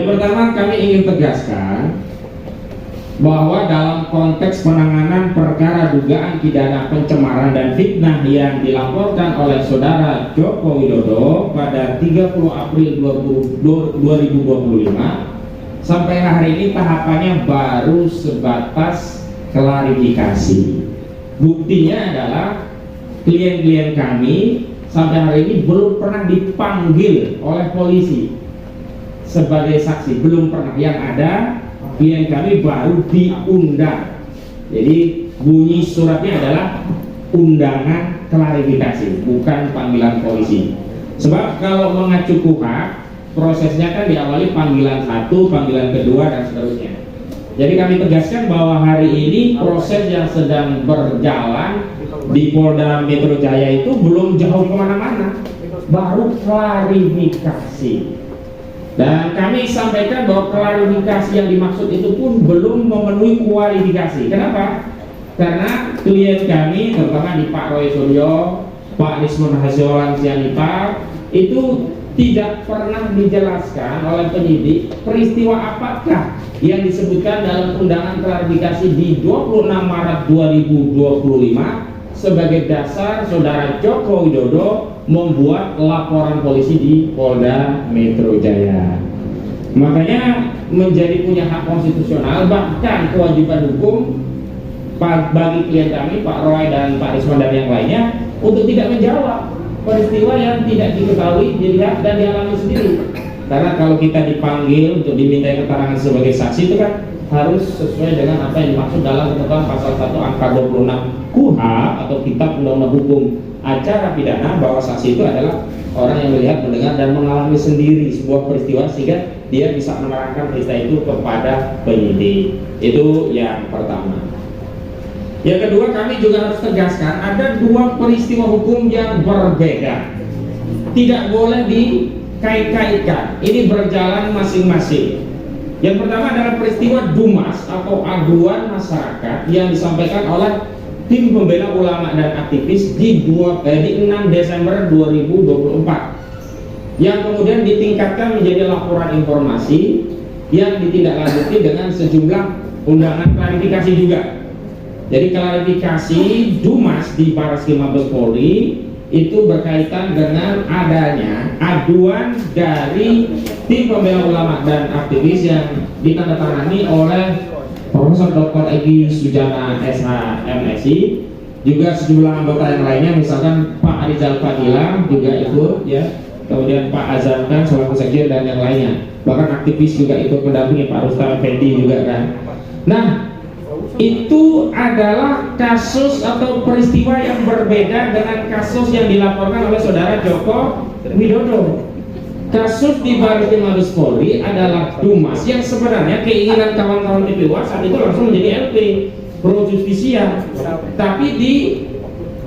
Yang pertama, kami ingin tegaskan bahwa dalam konteks penanganan perkara dugaan pidana pencemaran dan fitnah yang dilaporkan oleh Saudara Joko Widodo pada 30 April 2025 sampai hari ini tahapannya baru sebatas klarifikasi. Buktinya adalah klien-klien kami sampai hari ini belum pernah dipanggil oleh polisi sebagai saksi, belum pernah. Yang ada klien kami baru diundang. Jadi bunyi suratnya adalah undangan klarifikasi, bukan panggilan polisi. Sebab kalau mengacu KUHP, prosesnya kan diawali panggilan 1, panggilan kedua, dan seterusnya. Jadi kami tegaskan bahwa hari ini proses yang sedang berjalan di Polda Metro Jaya itu belum jauh kemana-mana, baru klarifikasi. Dan kami sampaikan bahwa klarifikasi yang dimaksud itu pun belum memenuhi kualifikasi. Kenapa? Karena klien kami, terutama di Pak Roy Suryo, Pak Rismon Hasiolan Sianipar, itu tidak pernah dijelaskan oleh penyidik peristiwa apakah yang disebutkan dalam undangan klarifikasi di 26 Maret 2025 sebagai dasar Saudara Joko Widodo membuat laporan polisi di Polda Metro Jaya. Makanya menjadi punya hak konstitusional, bahkan kewajiban hukum bagi klien kami, Pak Roy dan Pak Risman dan yang lainnya, untuk tidak menjawab peristiwa yang tidak diketahui, dilihat, dan dialami sendiri. Karena kalau kita dipanggil untuk dimintai keterangan sebagai saksi itu kan harus sesuai dengan apa yang dimaksud dalam ketentuan pasal 1 angka 26 KUHP atau Kitab Undang-Undang Hukum Acara Pidana, bahwa saksi itu adalah orang yang melihat, mendengar, dan mengalami sendiri sebuah peristiwa sehingga dia bisa menerangkan peristiwa itu kepada penyidik. Itu yang pertama. Yang kedua, kami juga harus tegaskan ada dua peristiwa hukum yang berbeda, tidak boleh dikait-kaitkan. Ini berjalan masing-masing. Yang pertama adalah peristiwa DUMAS atau aduan masyarakat yang disampaikan oleh tim pembela ulama dan aktivis di 6 Desember 2024, yang kemudian ditingkatkan menjadi laporan informasi yang ditindaklanjuti dengan sejumlah undangan klarifikasi juga. Jadi klarifikasi DUMAS di Barreskrim Mabes Polri itu berkaitan dengan adanya aduan dari tim pembela ulama dan aktivis yang ditandatangani oleh Profesor Dr. Egy Sujana SH MSI, juga sejumlah anggota yang lainnya, misalkan Pak Rizal Fadila juga ikut, ya, kemudian Pak Azam Khan selaku sekjen dan yang lainnya, bahkan aktivis juga ikut mendampingi, Pak Rustam Effendi juga kan. Nah, itu adalah kasus atau peristiwa yang berbeda dengan kasus yang dilaporkan oleh Saudara Joko Widodo. Kasus di Barreskrim Mabes Polri adalah DUMAS yang sebenarnya keinginan kawan-kawan DPW saat itu langsung menjadi LP Pro Justisia, tapi di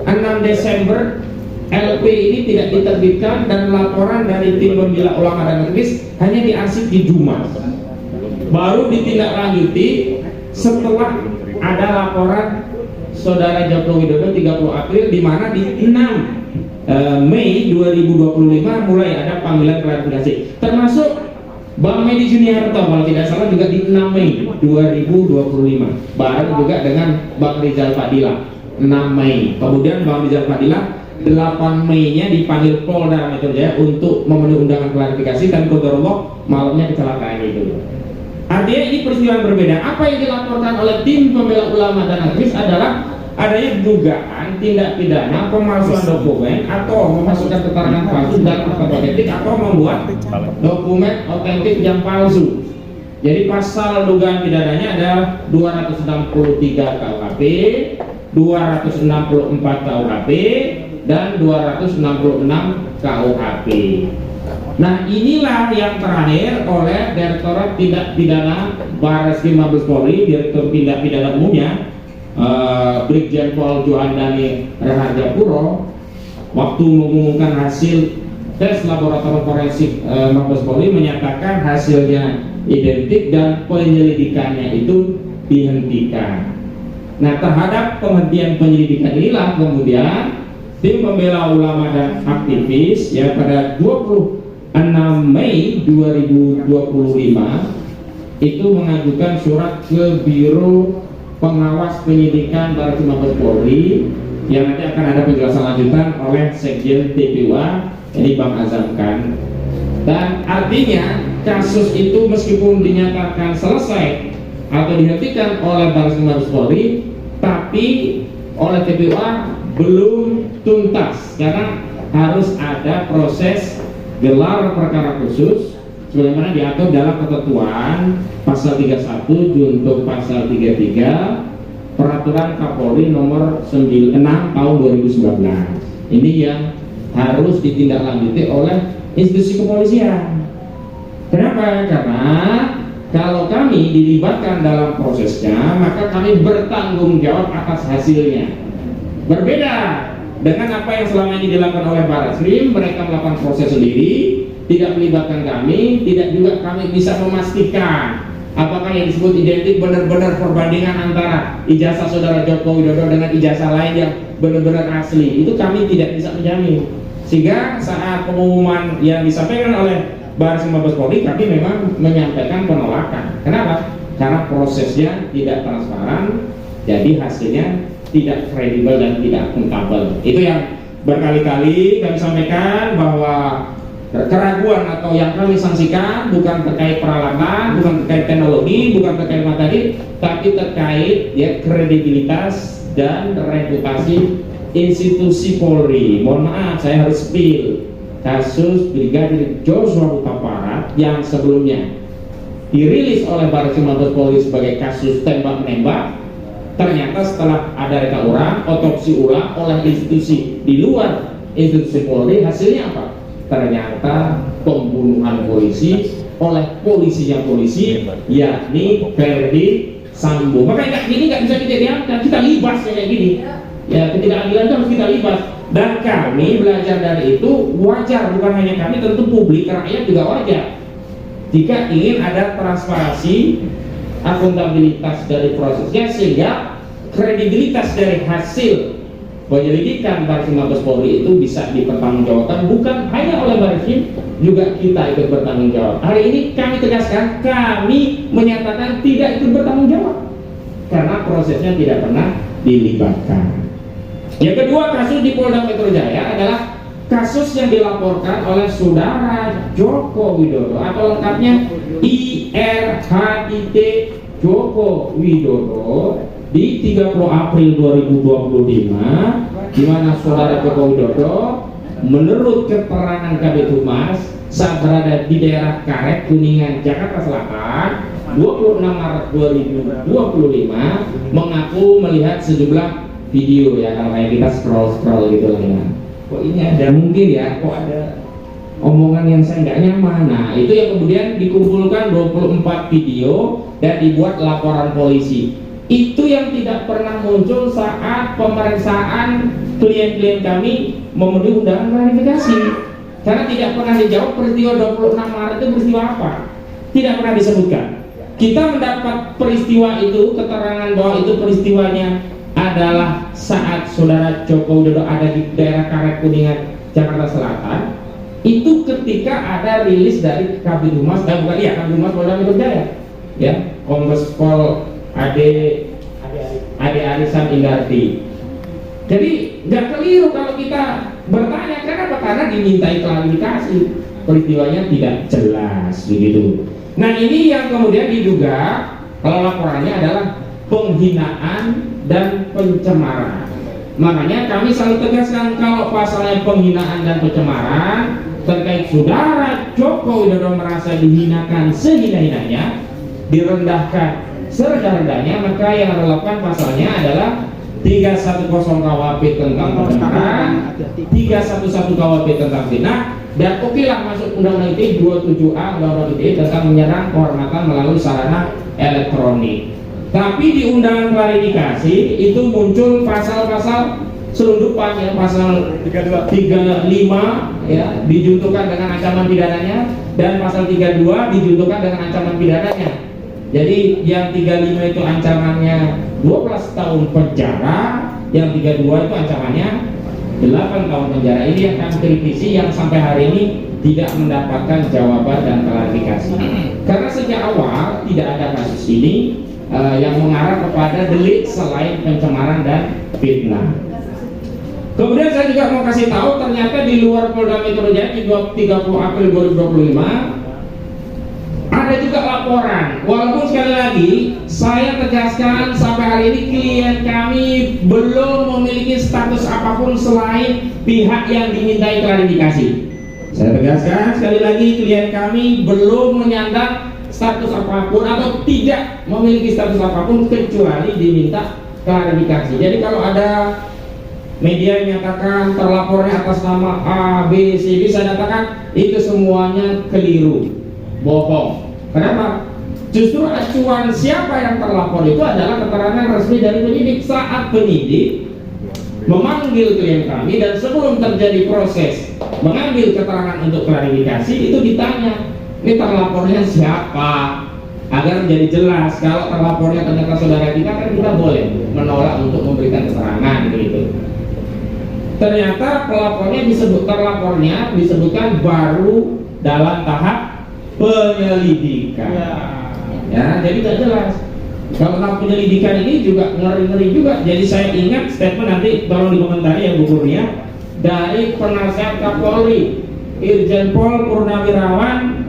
6 Desember LP ini tidak diterbitkan dan laporan dari tim pembela ulama dan aktivis hanya diarsip di DUMAS. Baru ditindaklanjuti setelah ada laporan Saudara Joko Widodo 30 April, di mana di 6 Mei 2025 mulai ada panggilan klarifikasi, termasuk Bang Medi Juniarto kalau tidak salah juga di 6 Mei 2025, bareng juga dengan Bang Rizal Fadila 6 Mei. Kemudian Bang Rizal Fadila 8 Mei-nya dipanggil Polda Metro Jaya untuk memenuhi undangan klarifikasi, dan qadarullah malamnya kecelakaan itu. Artinya ini peristiwa yang berbeda. Apa yang dilaporkan oleh tim pembela ulama dan aktivis adalah adanya dugaan tindak pidana pemalsuan dokumen atau memasukkan keterangan palsu dalam akta otentik atau membuat dokumen otentik yang palsu. Jadi pasal dugaan pidananya ada 263 KUHP, 264 KUHP, dan 266 KUHP. Nah, inilah yang terakhir oleh Direktorat Tindak Pidana Barreskrim Mabes Polri, Direktur Tindak Pidana Umumnya, Brigjen Pol Johandani Raharjapuro, waktu mengumumkan hasil tes laboratorium forensik Mabes Polri, menyatakan hasilnya identik dan penyelidikannya itu dihentikan. Nah, terhadap penghentian penyelidikan inilah kemudian tim pembela ulama dan aktivis ya pada 26 Mei 2025 itu mengajukan surat ke Biro Pengawas Penyidikan Barreskrim Mabes Polri yang nanti akan ada penjelasan lanjutan oleh Sekjen TPUA, ini Bang Azam Khan. Dan artinya kasus itu meskipun dinyatakan selesai atau dihentikan oleh Barreskrim Mabes Polri, tapi oleh TPUA belum tuntas karena harus ada proses gelar perkara khusus sebagaimana diatur dalam ketentuan pasal 31 junto pasal 33 Peraturan Kapolri nomor 6 tahun 2019. Ini yang harus ditindaklanjuti oleh institusi kepolisian. Kenapa? Karena kalau kami dilibatkan dalam prosesnya, maka kami bertanggung jawab atas hasilnya. Berbeda dengan apa yang selama ini dilakukan oleh Barreskrim, mereka melakukan proses sendiri, tidak melibatkan kami, tidak juga kami bisa memastikan apakah yang disebut identik benar-benar perbandingan antara ijazah saudara Joko Widodo dengan ijazah lain yang benar-benar asli. Itu kami tidak bisa menjamin. Sehingga saat pengumuman yang disampaikan oleh Barreskrim Mabes Polri, kami memang menyampaikan penolakan. Kenapa? Karena prosesnya tidak transparan, jadi hasilnya tidak kredibel dan tidak akuntabel. Itu yang berkali-kali kami sampaikan bahwa keraguan atau yang kami sanksikan bukan terkait peralatan, bukan terkait teknologi, bukan terkait materi, tapi terkait ya kredibilitas dan reputasi institusi Polri. Mohon maaf, saya harus spill kasus Brigadir Joshua Huta Barat yang sebelumnya dirilis oleh Barreskrim Mabes Polri sebagai kasus tembak-menembak, ternyata setelah ada reka ulang, otopsi ulang oleh institusi di luar institusi Polri, hasilnya apa? Ternyata pembunuhan polisi oleh polisinya polisi, yakni Ferdi Sambo. Makanya ini nggak bisa kita diamkan, kita libas kayak gini. Ya, ketidakadilan itu harus kita libas. Dan kami belajar dari itu wajar, bukan hanya kami, tentu publik, rakyat juga wajar. Jika ingin ada transparansi, akuntabilitas dari prosesnya, sehingga kredibilitas dari hasil penyelidikan Barreskrim Mabes Polri itu bisa dipertanggungjawabkan, bukan hanya oleh Barreskrim, juga kita ikut bertanggung jawab. Hari ini kami tegaskan, kami menyatakan tidak ikut bertanggung jawab karena prosesnya tidak pernah dilibatkan. Yang kedua, kasus di Polda Metro Jaya adalah kasus yang dilaporkan oleh saudara Joko Widodo atau lengkapnya IRHIT Joko Widodo di 30 April 2025, di mana saudara Joko Widodo menurut keterangan Kabid Humas saat berada di daerah Karet, Kuningan, Jakarta Selatan 26 Maret 2025 mengaku melihat sejumlah video, ya kalau kayak kita scroll gitu lah ya. Kok ini ada mungkin ya, kok ada omongan yang saya nggak nyaman. Nah itu yang kemudian dikumpulkan 24 video dan dibuat laporan polisi. Itu yang tidak pernah muncul saat pemeriksaan klien-klien kami memenuhi undangan klarifikasi, karena tidak pernah dijawab peristiwa 26 Maret itu peristiwa apa, tidak pernah disebutkan. Kita mendapat peristiwa itu, keterangan bahwa itu peristiwanya adalah saat saudara Joko Widodo ada di daerah Karet, Kuningan, Jakarta Selatan. Itu ketika ada rilis dari Kabid Humas, Kabid Humas Polda Metro Jaya, ya, Kombes Pol Ade Arisan Indarti. Jadi nggak keliru kalau kita bertanya, kenapa? Karena dimintai klarifikasi, peristiwanya tidak jelas begitu. Nah ini yang kemudian diduga kalau laporannya adalah penghinaan dan pencemaran. Makanya kami selalu tegaskan kalau pasalnya penghinaan dan pencemaran terkait saudara Joko Widodo merasa dihinakan sehina-hinanya, direndahkan serendah-rendahnya, maka yang relevan pasalnya adalah 310 KUHP tentang pencemaran, 311 KUHP tentang zina, dan okelah masuk Undang-Undang ITE 27A Undang-Undang ITE tentang menyerang kehormatan melalui sarana elektronik. Tapi di undangan klarifikasi itu muncul pasal-pasal selundupan, ya, pasal 35 ya dijuntukan dengan ancaman pidananya, dan pasal 32 dijuntukan dengan ancaman pidananya. Jadi yang 35 itu ancamannya 12 tahun penjara, yang 32 itu ancamannya 8 tahun penjara. Ini yang kami kritisi, yang sampai hari ini tidak mendapatkan jawaban dan klarifikasi. Karena sejak awal tidak ada kasus ini yang mengarah kepada delik selain pencemaran dan fitnah. Kemudian saya juga mau kasih tahu, ternyata di luar Polda Metro Jaya di 30 April 2025 ada juga laporan. Walaupun sekali lagi saya tegaskan sampai hari ini klien kami belum memiliki status apapun selain pihak yang dimintai klarifikasi. Saya tegaskan sekali lagi, klien kami belum menyandang status apapun atau tidak memiliki status apapun kecuali diminta klarifikasi. Jadi kalau ada media yang menyatakan terlapornya atas nama A, B, C, D, saya katakan itu semuanya keliru, bohong. Kenapa? Justru acuan siapa yang terlapor itu adalah keterangan resmi dari penyidik. Saat penyidik memanggil klien kami dan sebelum terjadi proses mengambil keterangan untuk klarifikasi, itu ditanya, ini terlapornya siapa? Agar menjadi jelas. Kalau terlapornya ternyata saudara kita, kan kita boleh menolak untuk memberikan keterangan begitu. Ternyata terlapornya disebutkan baru dalam tahap penyelidikan. Ya, jadi tidak jelas. Kalau tahap penyelidikan ini juga ngeri-ngeri juga. Jadi saya ingat statement, nanti tolong dikomentari ya Bu Kurnia, dari penasihat Kapolri Irjen Pol Purnawirawan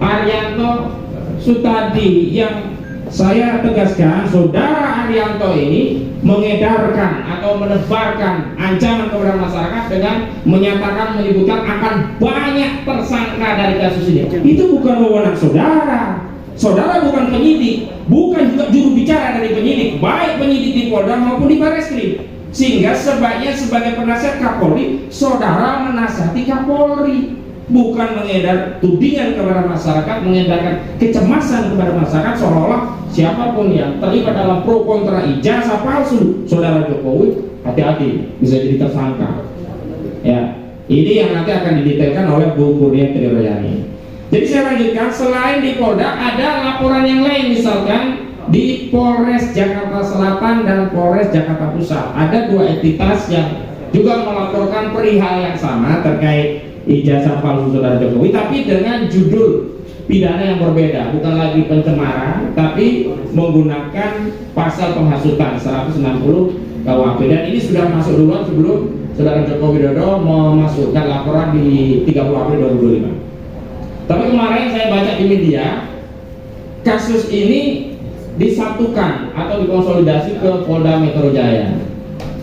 Arianto Sutadi, yang saya tegaskan saudara Arianto ini mengedarkan atau menebarkan ancaman kepada masyarakat dengan menyebutkan akan banyak tersangka dari kasus ini. Itu bukan wewenang saudara. Saudara bukan penyidik, bukan juga juru bicara dari penyidik, baik penyidik di Polda maupun di Barreskrim. Sehingga sebaiknya sebagai penasihat Kapolri, saudara menasihati Kapolri, bukan mengedar tudingan kepada masyarakat, mengedarkan kecemasan kepada masyarakat seolah-olah siapapun yang terlibat dalam pro kontra ijazah palsu saudara Jokowi hati-hati bisa jadi tersangka. Ya, ini yang nanti akan didetailkan oleh Bu Kurnia Triroyani. Jadi saya lanjutkan, selain di Polda ada laporan yang lain, misalkan di Polres Jakarta Selatan dan Polres Jakarta Pusat ada dua entitas yang juga melaporkan perihal yang sama terkait ijazah palsu saudara Jokowi, tapi dengan judul pidana yang berbeda, bukan lagi pencemaran tapi menggunakan pasal penghasutan 160 KUHP, dan ini sudah masuk duluan sebelum saudara Joko Widodo memasukkan laporan di 30 April 2025. Tapi kemarin saya baca di media kasus ini disatukan atau dikonsolidasi ke Polda Metro Jaya.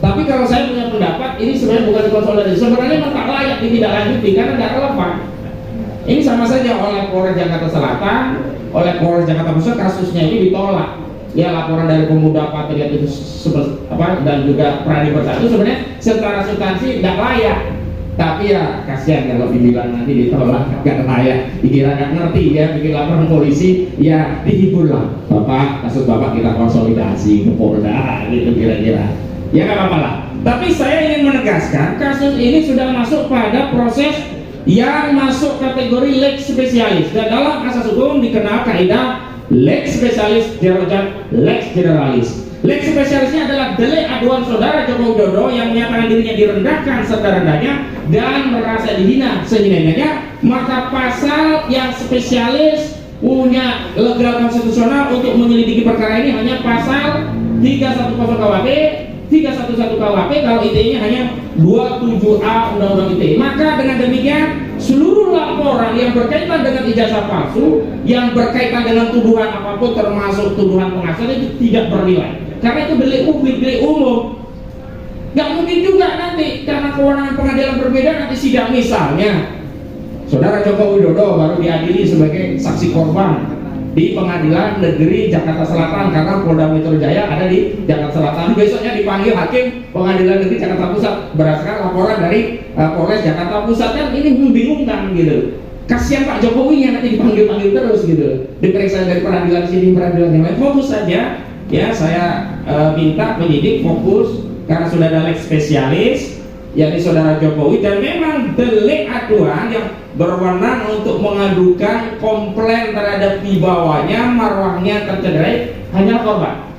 Tapi kalau saya punya pendapat, ini sebenarnya bukan dikonsolidasi, sebenarnya memang tak layak ditindaklanjuti karena tidak relevan. Ini sama saja oleh Polres Jakarta Selatan, oleh Polres Jakarta Pusat, kasusnya ini ditolak. Ya, laporan dari pemuda patriot itu dan juga Pradi Bersatu sebenarnya secara substansi tidak layak. Tapi ya kasihan kalau dibilang nanti ditolak gak layak, dikira gak ngerti ya, bikin laporan polisi, ya dihiburlah, Bapak, kasus Bapak kita konsolidasi ke Polda gitu kira-kira. Ya gak apa-apa lah. Tapi saya ingin menegaskan kasus ini sudah masuk pada proses yang masuk kategori lex spesialis, dan dalam asas hukum dikenal kaidah lex spesialis derajat lex generalis. Lex spesialisnya adalah delik aduan saudara Joko Widodo yang menyatakan dirinya direndahkan serendah-rendahnya dan merasa dihina sehina-hinanya, maka pasal yang spesialis punya legal konstitusional untuk menyelidiki perkara ini hanya pasal 310 KUHP, 311 KUHP kalau ITE-nya hanya 27A Undang-Undang ITE. Maka dengan demikian seluruh laporan yang berkaitan dengan ijazah palsu, yang berkaitan dengan tuduhan apapun termasuk tuduhan penghasutan itu tidak bernilai. Karena itu delik publik, delik umum. Gak mungkin juga nanti karena kewenangan pengadilan berbeda nanti sidang, misalnya saudara Joko Widodo baru diadili sebagai saksi korban di Pengadilan Negeri Jakarta Selatan karena Polda Metro Jaya ada di Jakarta Selatan. Besoknya dipanggil hakim Pengadilan Negeri Jakarta Pusat berdasarkan laporan dari Polres Jakarta Pusat. Kan ini membingungkan gitu. Kasihan Pak Jokowi yang nanti dipanggil-panggil terus gitu. Diperiksa dari peradilan sini, peradilan yang lain. Fokus saja. Ya, saya minta penyidik fokus karena sudah ada lex spesialis yakni saudara Jokowi, dan memang delik aduan yang berwenang untuk mengadukan komplain terhadap wibawanya, marwahnya tercederai hanya korban.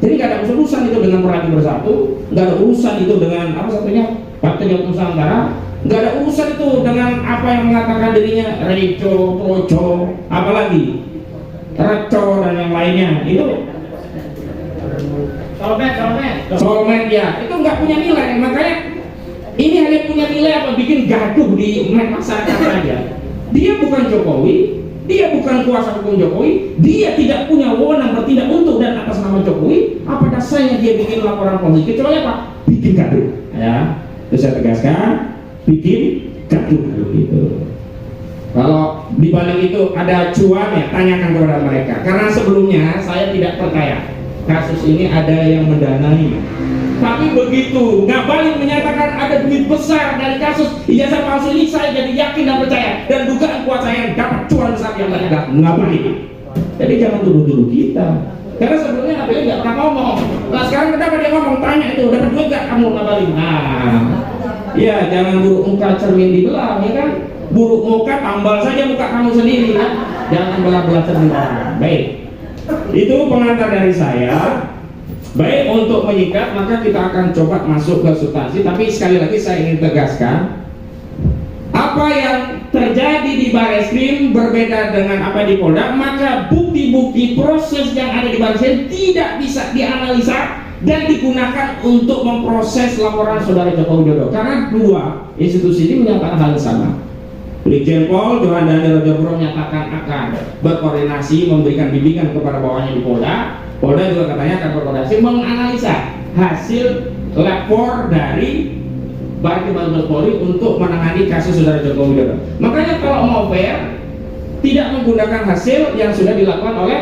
Jadi nggak ada urusan itu dengan Pradi Bersatu, nggak ada urusan itu dengan apa satunya Patriot Nusantara, nggak ada urusan itu dengan apa yang mengatakan dirinya reco, proco, apalagi reco dan yang lainnya. Itu soulmate ya, itu nggak punya nilai. Makanya ini hanya punya nilai apa, bikin gaduh di masyarakat saja. Dia bukan Jokowi, dia bukan kuasa hukum Jokowi, dia tidak punya wewenang bertindak untuk dan atas nama Jokowi. Apa dasarnya dia bikin laporan polisi? Kecuali apa? Bikin gaduh. Ya, itu saya tegaskan, bikin gaduh gitu. Kalau dibalik itu ada cuan ya, tanyakan kepada mereka. Karena sebelumnya saya tidak percaya kasus ini ada yang mendanai. Tapi begitu Ngabalin menyatakan ada duit besar dari kasus ijazah palsu ini, saya jadi yakin dan percaya, dan dugaan kuat saya dapat cuan besar yang banyak Ngabalin. Jadi jangan tuduh-tuduh kita, karena sebelumnya Ngabalin nggak pernah ngomong. Nah sekarang kenapa dia ngomong? Tanya itu, dapat duit nggak kamu Ngabalin? Nah, ya jangan buruk muka cermin dibelah, ya kan? Buruk muka tambal saja muka kamu sendiri, kan? Jangan belah-belah cermin orang. Baik, itu pengantar dari saya. Baik, untuk menyikat maka kita akan coba masuk ke substansi. Tapi sekali lagi saya ingin tegaskan, apa yang terjadi di Bareskrim berbeda dengan apa di Polda. Maka bukti-bukti proses yang ada di Bareskrim tidak bisa dianalisa dan digunakan untuk memproses laporan saudara Joko Widodo, karena dua institusi ini menyatakan hal yang sama. Brigjen Pol Johan Daniel Rojopuro menyatakan akan berkoordinasi memberikan bimbingan kepada bawahnya di Polda. Polda juga katanya akan berkoordinasi menganalisa hasil lapor dari Baris Mabes Polri untuk menangani kasus saudara Joko Widodo. Makanya kalau mau fair, tidak menggunakan hasil yang sudah dilakukan oleh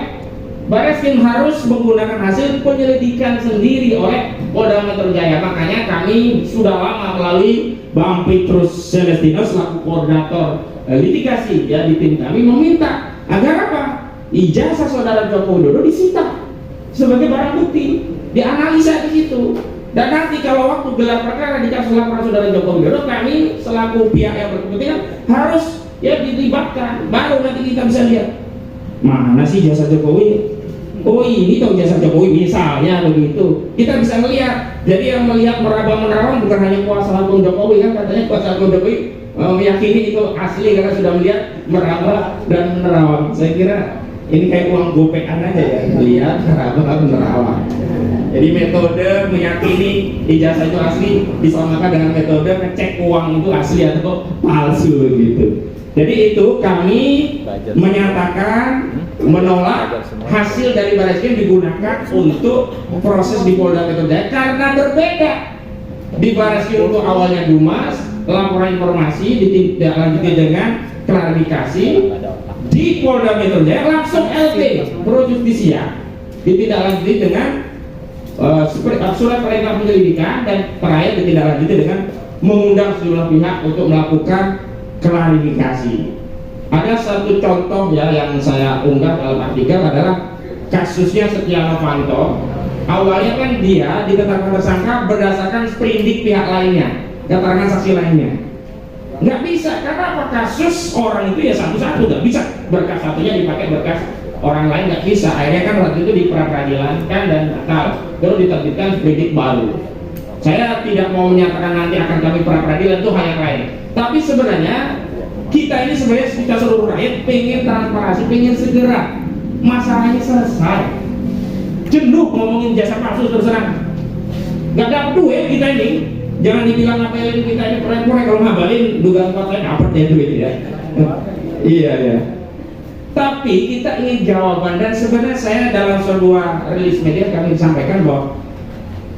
Bareskrim, harus menggunakan hasil penyelidikan sendiri oleh Polda Metro Jaya. Makanya kami sudah lama melalui Bang Petrus Celestino selaku koordinator litigasi ya di tim kami meminta agar apa? Ijazah saudara Joko Widodo disita sebagai barang bukti, dianalisa di situ. Dan nanti kalau waktu gelar perkara di kasus laporan saudara Joko Widodo, kami selaku pihak yang berkepentingan harus ya dilibatkan, baru nanti kita bisa lihat mana sih jasa Jokowi. Oh ini tahu jasa Jokowi misalnya begitu, kita bisa melihat. Jadi yang melihat meraba menerawang bukan hanya kuasa hukum Jokowi, kan katanya kuasa hukum Jokowi meyakini itu asli karena sudah melihat meraba dan menerawang. Saya kira ini kayak uang gopean aja ya, lihat meraba menerawang. Jadi metode meyakini ijazah itu asli disamakan dengan metode ngecek uang itu asli atau palsu gitu. Jadi itu kami menyatakan menolak hasil dari Bareskrim digunakan untuk proses di Polda Metro Jaya karena berbeda. Di Bareskrim untuk awalnya Dumas, laporan informasi ditindaklanjuti dengan klarifikasi. Di Polda Metro Jaya langsung LP Pro Justisia ditindaklanjuti dengan surat perintah penyelidikan, dan terakhir ditindaklanjuti dengan mengundang sejumlah pihak untuk melakukan klarifikasi. Ada satu contoh ya yang saya unggah dalam artikel adalah kasusnya Setia Novanto. Awalnya kan dia ditetapkan tersangka berdasarkan sprindik pihak lainnya, keterangan saksi lainnya. Nggak bisa, karena apa? Kasus orang itu ya satu-satu, nggak bisa berkas satunya dipakai berkas orang lain, nggak bisa. Akhirnya kan waktu itu di pra-peradilan kan dan batal, terus diterbitkan sprindik baru. Saya tidak mau menyatakan nanti akan kami pra-peradilan, itu hal yang lain. Tapi sebenarnya kita ini sebenarnya seluruh rakyat pengen transparansi, pengen segera masalahnya selesai. Jenuh ngomongin jasa palsu terus terang, nggak dapat duit kita ini. Jangan dibilang ngapelin kita ini proyek-proyek, kalau ngabalin dugaan kuat saya dapat ya duit ya. Iya ya. Tapi kita ingin jawaban, dan sebenarnya saya dalam sebuah rilis media kami sampaikan bahwa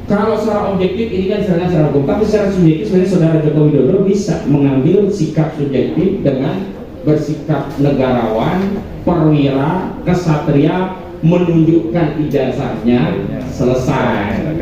kalau secara objektif ini kan secara hukum, tapi secara subjektif sebenarnya saudara Joko Widodo bisa mengambil sikap subjektif dengan bersikap negarawan, perwira, kesatria, menunjukkan ijazahnya selesai.